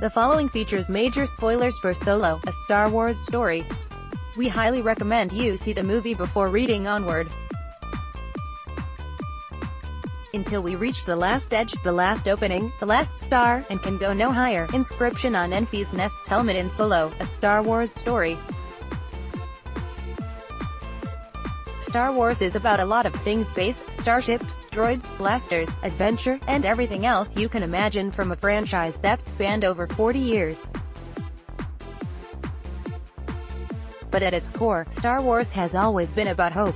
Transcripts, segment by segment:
The following features major spoilers for Solo, a Star Wars story. We highly recommend you see the movie before reading Onward. Until we reach the last edge, the last opening, the last star, and can go no higher. Inscription on Enfys Nest's helmet in Solo, a Star Wars story. Star Wars is about a lot of things: space, starships, droids, blasters, adventure, and everything else you can imagine from a franchise that's spanned over 40 years. But at its core, Star Wars has always been about hope.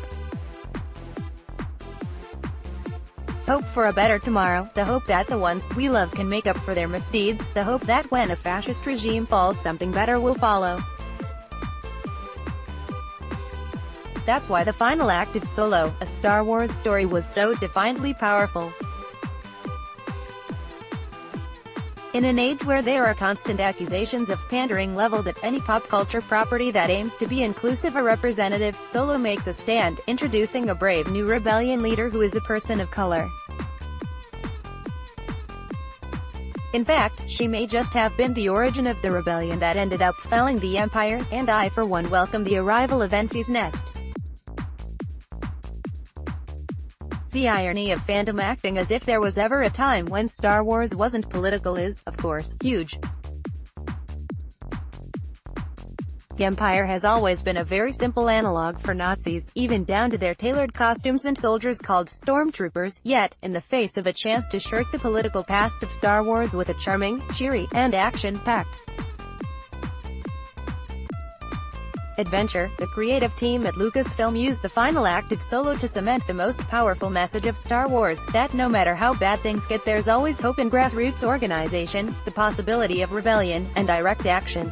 Hope for a better tomorrow, the hope that the ones we love can make up for their misdeeds, the hope that when a fascist regime falls something better will follow. That's why the final act of Solo, a Star Wars story, was so defiantly powerful. In an age where there are constant accusations of pandering leveled at any pop culture property that aims to be inclusive or representative, Solo makes a stand, introducing a brave new rebellion leader who is a person of color. In fact, she may just have been the origin of the rebellion that ended up felling the Empire, and I for one welcome the arrival of Enfys Nest. The irony of fandom acting as if there was ever a time when Star Wars wasn't political is, of course, huge. The Empire has always been a very simple analog for Nazis, even down to their tailored costumes and soldiers called stormtroopers, yet, in the face of a chance to shirk the political past of Star Wars with a charming, cheery, and action-packed adventure, the creative team at Lucasfilm used the final act of Solo to cement the most powerful message of Star Wars, that no matter how bad things get, there's always hope in grassroots organization, the possibility of rebellion, and direct action.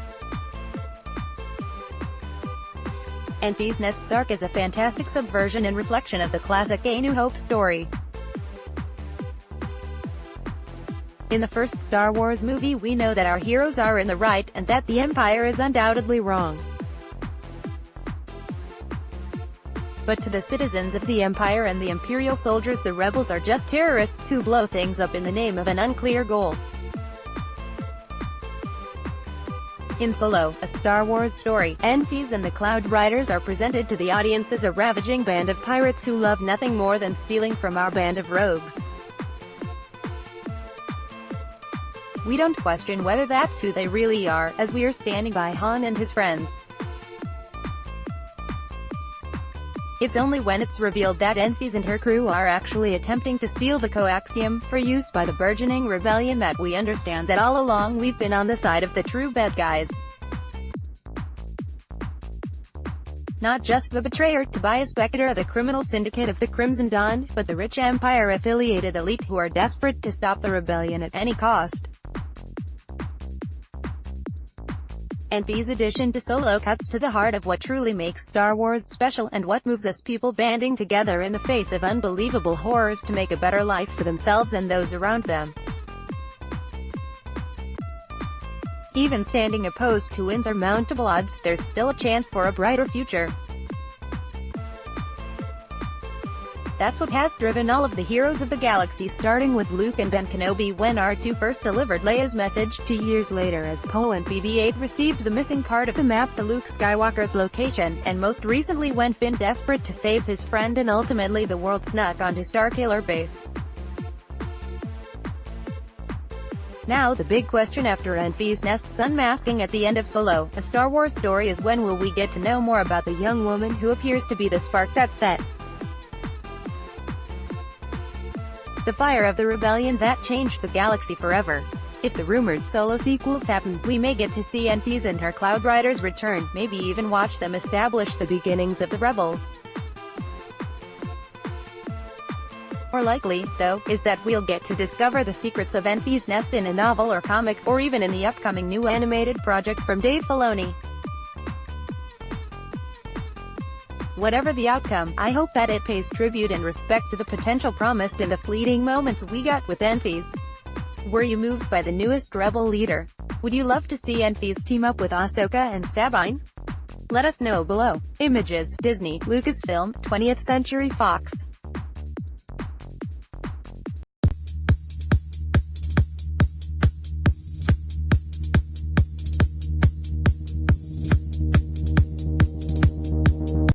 Enfys Nest's arc is a fantastic subversion and reflection of the classic A New Hope story. In the first Star Wars movie, we know that our heroes are in the right, and that the Empire is undoubtedly wrong. But to the citizens of the Empire and the Imperial soldiers, the rebels are just terrorists who blow things up in the name of an unclear goal. In Solo, a Star Wars story, Enfys and the Cloud Riders are presented to the audience as a ravaging band of pirates who love nothing more than stealing from our band of rogues. We don't question whether that's who they really are, as we are standing by Han and his friends. It's only when it's revealed that Enfys and her crew are actually attempting to steal the coaxium, for use by the burgeoning rebellion, that we understand that all along we've been on the side of the true bad guys. Not just the betrayer, Tobias Beckett, the criminal syndicate of the Crimson Dawn, but the rich Empire-affiliated elite who are desperate to stop the rebellion at any cost. Enfys' addition to Solo cuts to the heart of what truly makes Star Wars special, and what moves us: people banding together in the face of unbelievable horrors to make a better life for themselves and those around them. Even standing opposed to insurmountable odds, there's still a chance for a brighter future. That's what has driven all of the heroes of the galaxy, starting with Luke and Ben Kenobi when R2 first delivered Leia's message, 2 years later as Poe and BB-8 received the missing part of the map to Luke Skywalker's location, and most recently when Finn, desperate to save his friend and ultimately the world, snuck onto Starkiller Base. Now, the big question after Enfys Nest's unmasking at the end of Solo, a Star Wars story, is when will we get to know more about the young woman who appears to be the spark that set the fire of the rebellion that changed the galaxy forever. If the rumored Solo sequels happen, we may get to see Enfys and her Cloud Riders return, maybe even watch them establish the beginnings of the rebels. More likely, though, is that we'll get to discover the secrets of Enfys Nest in a novel or comic, or even in the upcoming new animated project from Dave Filoni. Whatever the outcome, I hope that it pays tribute and respect to the potential promised in the fleeting moments we got with Enfys. Were you moved by the newest rebel leader? Would you love to see Enfys team up with Ahsoka and Sabine? Let us know below. Images, Disney, Lucasfilm, 20th Century Fox.